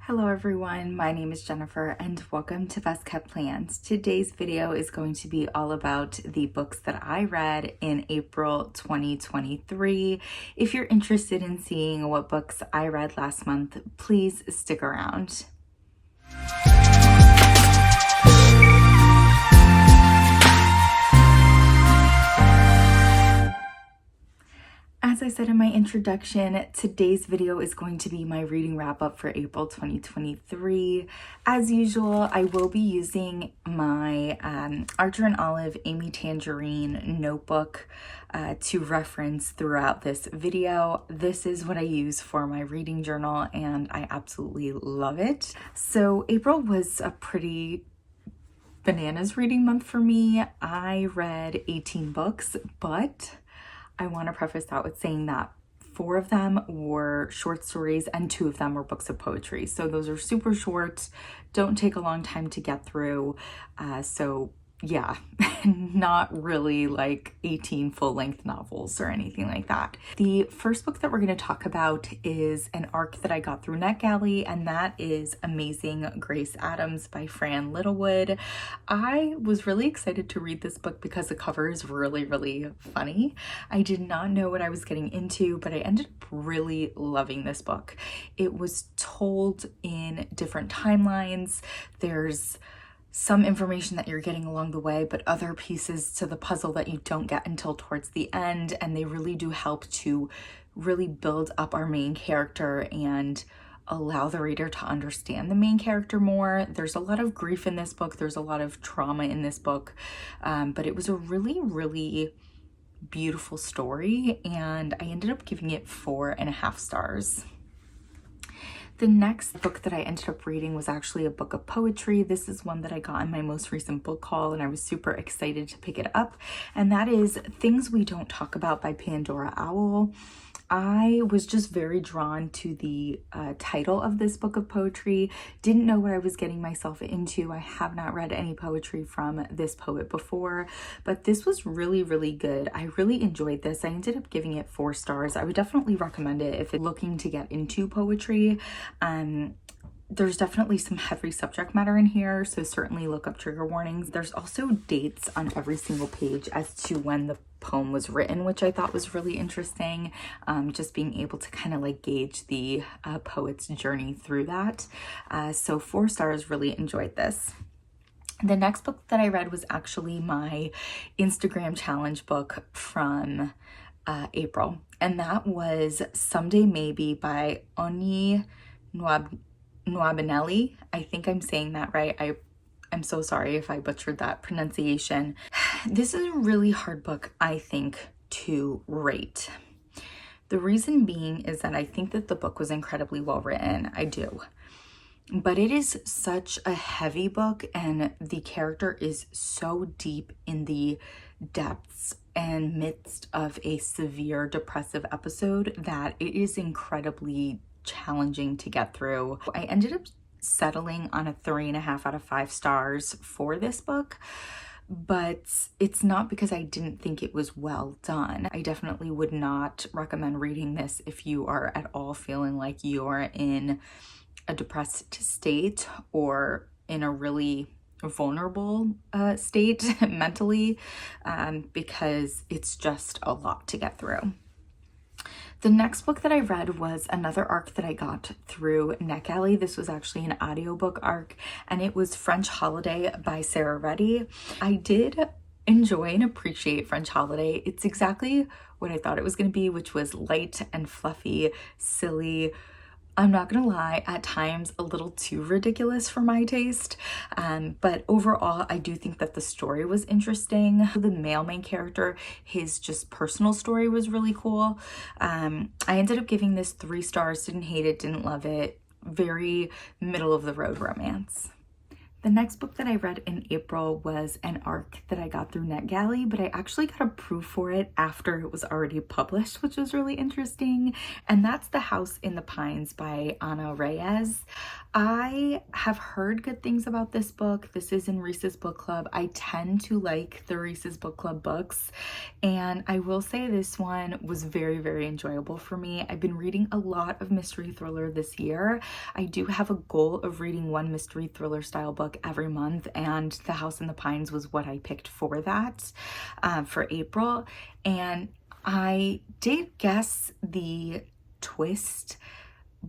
Hello everyone, my name is Jennifer and welcome to Best Kept Plans. Today's video is going to be all about the books that I read in April 2023. If you're interested in seeing what books I read last month, please stick around. As I said in my introduction, today's video is going to be my reading wrap up for April 2023. As usual, I will be using my Archer and Olive Amy Tangerine notebook to reference throughout this video. This is what I use for my reading journal and I absolutely love it. So April was a pretty bananas reading month for me. I read 18 books, but I want to preface that with saying that 4 of them were short stories and 2 of them were books of poetry. So those are super short, don't take a long time to get through. So yeah, not really like 18 full-length novels or anything like that. The first book that we're going to talk about is an arc that I got through NetGalley, and that is Amazing Grace Adams by Fran Littlewood. I was really excited to read this book because the cover is really funny. I did not know what I was getting into, but I ended up really loving this book. It was told in different timelines. There's some information that you're getting along the way, but other pieces to the puzzle that you don't get until towards the end, and they really do help to really build up our main character and allow the reader to understand the main character more. There's a lot of grief in this book, there's a lot of trauma in this book, but it was a really beautiful story, and I ended up giving it 4.5 stars. The next book that I ended up reading was actually a book of poetry. This is one that I got in my most recent book haul and I was super excited to pick it up. And that is Things We Don't Talk About by Pandora Owl. I was just very drawn to the title of this book of poetry. Didn't know what I was getting myself into. I have not read any poetry from this poet before, but this was really good. I really enjoyed this. I ended up giving it 4 stars. I would definitely recommend it if you're looking to get into poetry. There's definitely some heavy subject matter in here, so certainly look up trigger warnings. There's also dates on every single page as to when the poem was written, which I thought was really interesting. Just being able to kind of like gauge the poet's journey through that. So 4 stars, really enjoyed this. The next book that I read was actually my Instagram challenge book from April, and that was Someday Maybe by Onyi Nwabineli. I think I'm saying that right. I'm so sorry if I butchered that pronunciation. This is a really hard book, I think, to rate. The reason being is that I think that the book was incredibly well written. I do. But it is such a heavy book and the character is so deep in the depths and midst of a severe depressive episode that it is incredibly challenging to get through. I ended up settling on a 3.5 out of 5 stars for this book, but it's not because I didn't think it was well done. I definitely would not recommend reading this if you are at all feeling like you're in a depressed state or in a really vulnerable state mentally, because it's just a lot to get through. The next book that I read was another arc that I got through NetGalley. This was actually an audiobook arc, and it was French Holiday by Sarah Reddy. I did enjoy and appreciate French Holiday. It's exactly what I thought it was going to be, which was light and fluffy, silly. I'm not gonna lie, at times a little too ridiculous for my taste, but overall I do think that the story was interesting. The male main character, his just personal story was really cool. I ended up giving this 3 stars, didn't hate it, didn't love it. Very middle of the road romance. The next book that I read in April was an arc that I got through NetGalley, but I actually got approved for it after it was already published, which was really interesting. And that's The House in the Pines by Reyes. I have heard good things about this book. This is in Reese's Book Club. I tend to like the Reese's Book Club books, and I will say this one was very, very enjoyable for me. I've been reading a lot of mystery thriller this year. I do have a goal of reading one mystery thriller style book every month, and The House in the Pines was what I picked for that for April. And I did guess the twist,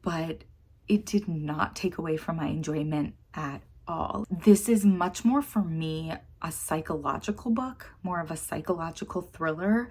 but it did not take away from my enjoyment at all. This is much more for me a psychological book, more of a psychological thriller,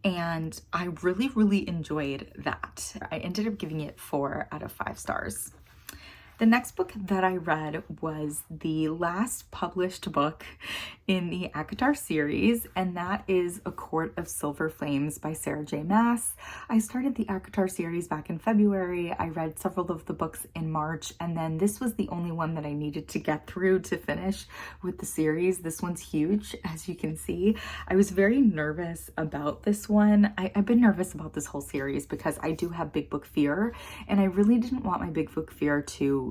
and I really, really enjoyed that. I ended up giving it 4 out of 5 stars. The next book that I read was the last published book in the ACOTAR series, and that is A Court of Silver Flames by Sarah J. Maas. I started the ACOTAR series back in February. I read several of the books in March, and then this was the only one that I needed to get through to finish with the series. This one's huge, as you can see. I was very nervous about this one. I've been nervous about this whole series because I do have big book fear, and I really didn't want my big book fear to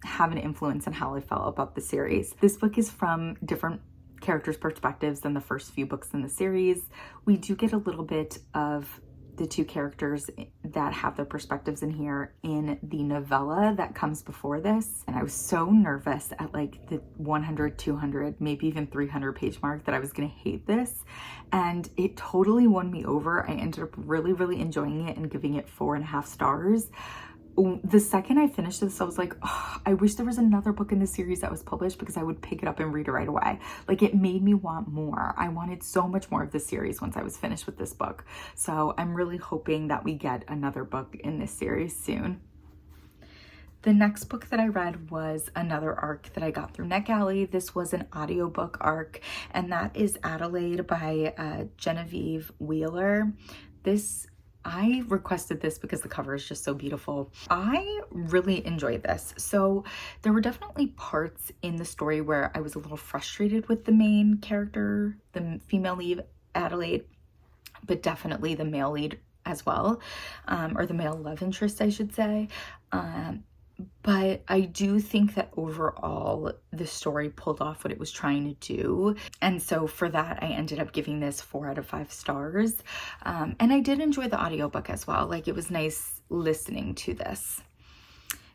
have an influence on how I felt about the series. This book is from different characters' perspectives than the first few books in the series. We do get a little bit of the 2 characters that have their perspectives in here in the novella that comes before this. And I was so nervous at like the 100, 200, maybe even 300 page mark that I was gonna hate this. And it totally won me over. I ended up really, really enjoying it and giving it 4.5 stars. The second I finished this, I was like, oh, I wish there was another book in the series that was published because I would pick it up and read it right away. Like, it made me want more. I wanted so much more of the series once I was finished with this book. So I'm really hoping that we get another book in this series soon. The next book that I read was another arc that I got through NetGalley. This was an audiobook arc, and that is Adelaide by Genevieve Wheeler. I requested this because the cover is just so beautiful. I really enjoyed this. So there were definitely parts in the story where I was a little frustrated with the main character, the female lead, Adelaide, but definitely the male lead as well, or the male love interest, I should say. But I do think that overall the story pulled off what it was trying to do. And so for that, I ended up giving this 4 out of 5 stars. And I did enjoy the audiobook as well. Like, it was nice listening to this.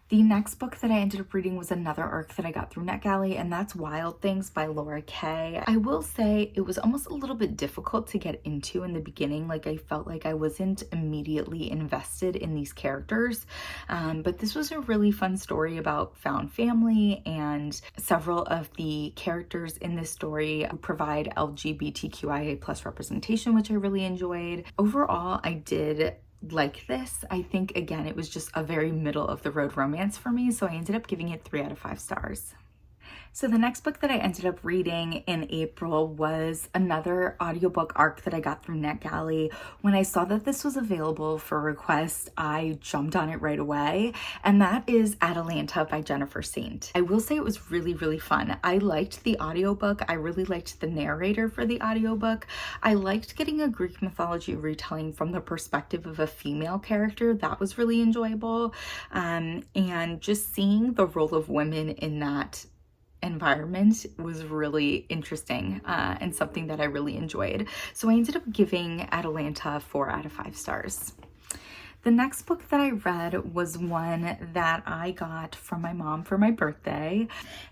The next book that I ended up reading was another arc that I got through NetGalley, and that's Wild Things by Laura Kay. I will say it was almost a little bit difficult to get into in the beginning. Like, I felt like I wasn't immediately invested in these characters, but this was a really fun story about found family, and several of the characters in this story provide LGBTQIA+ representation, which I really enjoyed. Overall, I did like this. I think, again, it was just a very middle of the road romance for me, so I ended up giving it 3 out of 5 stars. So the next book that I ended up reading in April was another audiobook arc that I got through NetGalley. When I saw that this was available for request, I jumped on it right away, and that is Atalanta by Jennifer Saint. I will say it was really, really fun. I liked the audiobook. I really liked the narrator for the audiobook. I liked getting a Greek mythology retelling from the perspective of a female character. That was really enjoyable. And just seeing the role of women in that environment was really interesting and something that I really enjoyed. So I ended up giving Atalanta 4 out of 5 stars. The next book that I read was one that I got from my mom for my birthday,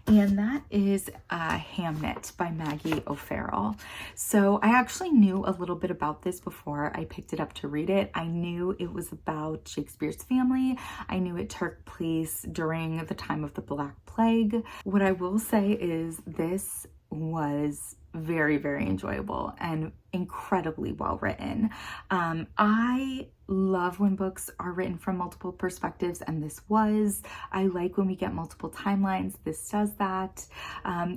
and that is Hamnet by Maggie O'Farrell. So I actually knew a little bit about this before I picked it up to read it. I knew it was about Shakespeare's family. I knew it took place during the time of the Black Plague. What I will say is this was very, very enjoyable and incredibly well written. I love when books are written from multiple perspectives, and this was. I like when we get multiple timelines. This does that.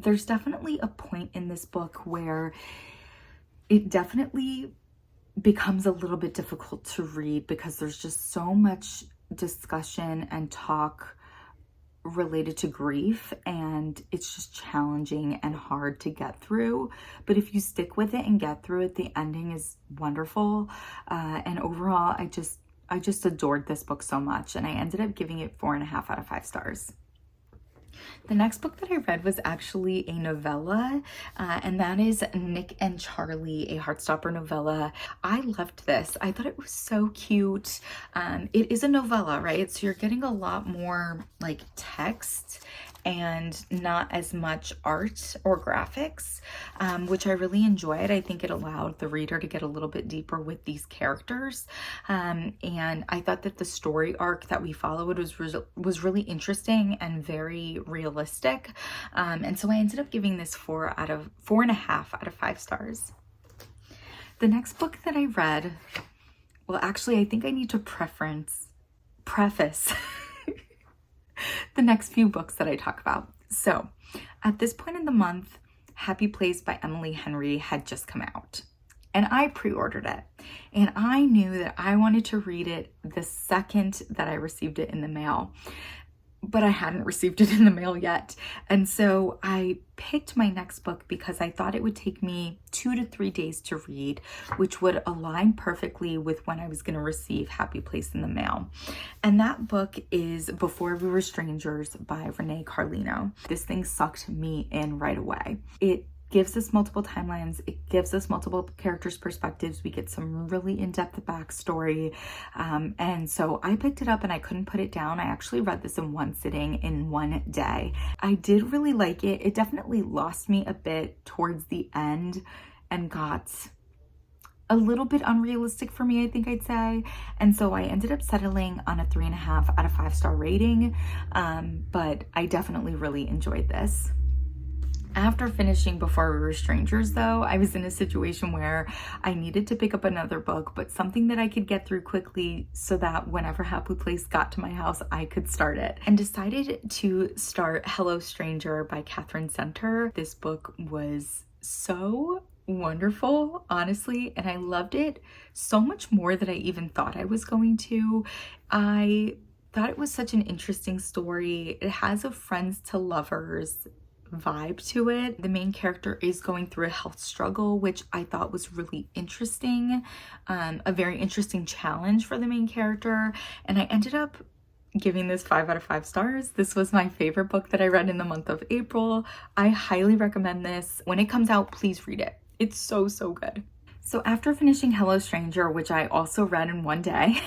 There's definitely a point in this book where it definitely becomes a little bit difficult to read because there's just so much discussion and talk related to grief, and it's just challenging and hard to get through. But if you stick with it and get through it, the ending is wonderful. And overall, I just adored this book so much, and I ended up giving it 4.5 out of 5 stars. The next book that I read was actually a novella, and that is Nick and Charlie, a Heartstopper novella. I loved this. I thought it was so cute. It is a novella, right? So you're getting a lot more like text and not as much art or graphics, which I really enjoyed. I think it allowed the reader to get a little bit deeper with these characters. And I thought that the story arc that we followed was really interesting and very realistic. And so I ended up giving this 4.5 out of 5 stars. The next book that I read, well, actually, I think I need to preface the next few books that I talk about. So at this point in the month, Happy Place by Emily Henry had just come out, and I pre-ordered it, and I knew that I wanted to read it the second that I received it in the mail, but I hadn't received it in the mail yet. And so I picked my next book because I thought it would take me 2 to 3 days to read, which would align perfectly with when I was going to receive Happy Place in the mail. And that book is Before We Were Strangers by Renee Carlino. This thing sucked me in right away. It gives us multiple timelines. It gives us multiple characters' perspectives. We get some really in-depth backstory. And so I picked it up and I couldn't put it down. I actually read this in one sitting in one day. I did really like it. It definitely lost me a bit towards the end and got a little bit unrealistic for me, I think I'd say. And so I ended up settling on a 3.5 out of 5 star rating. But I definitely really enjoyed this. After finishing Before We Were Strangers, though, I was in a situation where I needed to pick up another book, but something that I could get through quickly so that whenever Happy Place got to my house, I could start it. And decided to start Hello Stranger by Katherine Center. This book was so wonderful, honestly, and I loved it so much more than I even thought I was going to. I thought it was such an interesting story. It has a friends to lovers vibe to it. The main character is going through a health struggle, which I thought was really interesting, a very interesting challenge for the main character, and I ended up giving this 5 out of 5 stars. This was my favorite book that I read in the month of April. I highly recommend this. When it comes out, please read it. It's so good. So after finishing Hello Stranger, which I also read in one day,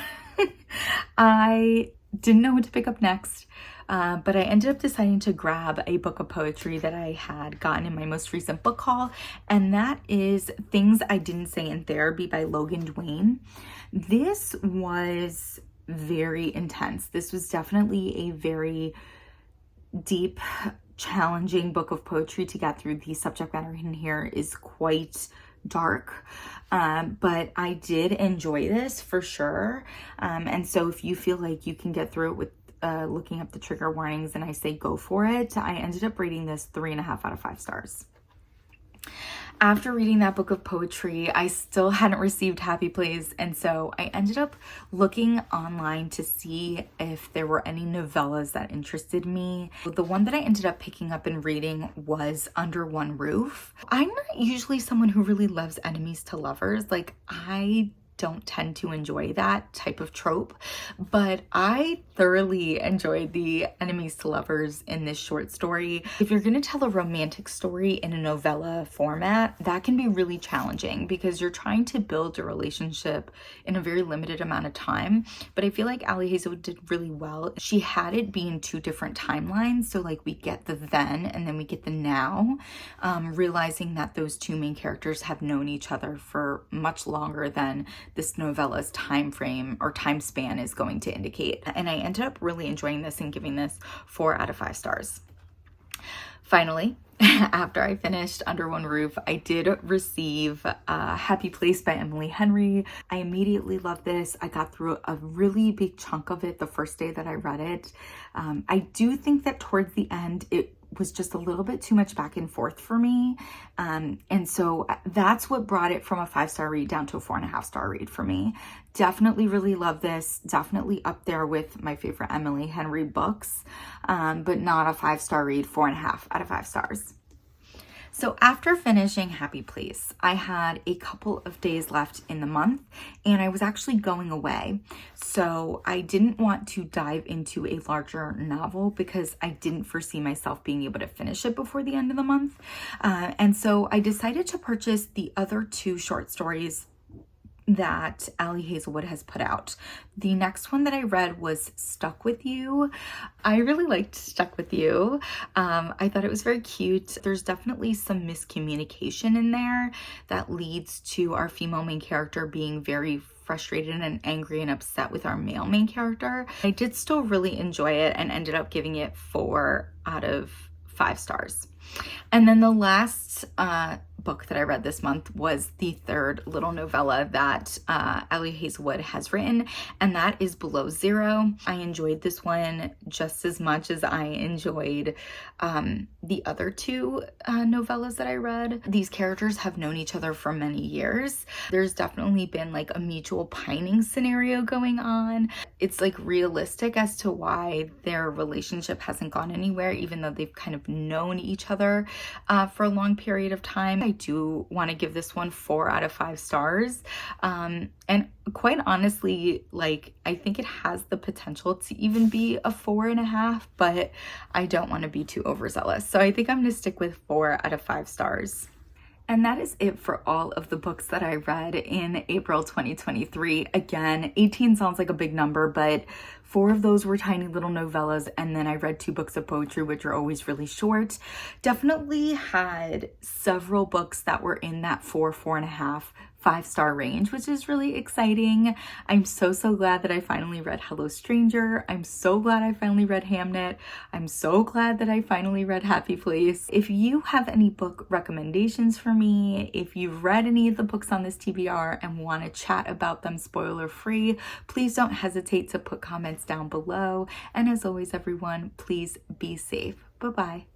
I didn't know what to pick up next. But I ended up deciding to grab a book of poetry that I had gotten in my most recent book haul, and that is Things I Didn't Say in Therapy by Logan Duane. This was very intense. This was definitely a very deep, challenging book of poetry to get through. The subject matter in here is quite dark, but I did enjoy this for sure. And so if you feel like you can get through it with looking up the trigger warnings, and I say go for it. I ended up rating this 3.5 out of 5 stars. After reading that book of poetry, I still hadn't received Happy Place, and so I ended up looking online to see if there were any novellas that interested me. The one that I ended up picking up and reading was Under One Roof. I'm not usually someone who really loves enemies to lovers. Like, I don't tend to enjoy that type of trope, but I thoroughly enjoyed the enemies to lovers in this short story. If you're going to tell a romantic story in a novella format, that can be really challenging because you're trying to build a relationship in a very limited amount of time. But I feel like Hazelwood did really well. She had it be in 2 different timelines, so like we get the then and then we get the now, realizing that those 2 main characters have known each other for much longer than this novella's time frame or time span is going to indicate. And I ended up really enjoying this and giving this 4 out of 5 stars. Finally, after I finished Under One Roof, I did receive Happy Place by Emily Henry. I immediately loved this. I got through a really big chunk of it the first day that I read it. I do think that towards the end, it was just a little bit too much back and forth for me. And so that's what brought it from a 5-star read down to a 4.5-star read for me. Definitely really love this. Definitely up there with my favorite Emily Henry books, but not a 5-star read, 4.5 out of 5 stars. So after finishing Happy Place, I had a couple of days left in the month and I was actually going away. So I didn't want to dive into a larger novel because I didn't foresee myself being able to finish it before the end of the month. And so I decided to purchase the other 2 short stories that Hazelwood has put out. The next one that I read was Stuck With You. I really liked Stuck With You. I thought it was very cute. There's definitely some miscommunication in there that leads to our female main character being very frustrated and angry and upset with our male main character. I did still really enjoy it and ended up giving it 4 out of 5 stars. And then the last book that I read this month was the 3rd little novella that Hazelwood has written, and that is Below Zero. I enjoyed this one just as much as I enjoyed the other 2 novellas that I read. These characters have known each other for many years. There's definitely been like a mutual pining scenario going on. It's like realistic as to why their relationship hasn't gone anywhere, even though they've kind of known each other for a long period of time. I do want to give this one 4 out of 5 stars. And quite honestly, like, I think it has the potential to even be a 4.5, but I don't want to be too overzealous. So I think I'm going to stick with 4 out of 5 stars. And that is it for all of the books that I read in April 2023. Again, 18 sounds like a big number, but 4 of those were tiny little novellas, and then I read 2 books of poetry, which are always really short. Definitely had several books that were in that 4, 4.5, 5-star range, which is really exciting. I'm so glad that I finally read Hello Stranger. I'm so glad I finally read Hamnet. I'm so glad that I finally read Happy Place. If you have any book recommendations for me, if you've read any of the books on this TBR and want to chat about them spoiler free, please don't hesitate to put comments down below. And as always, everyone, please be safe. Bye-bye.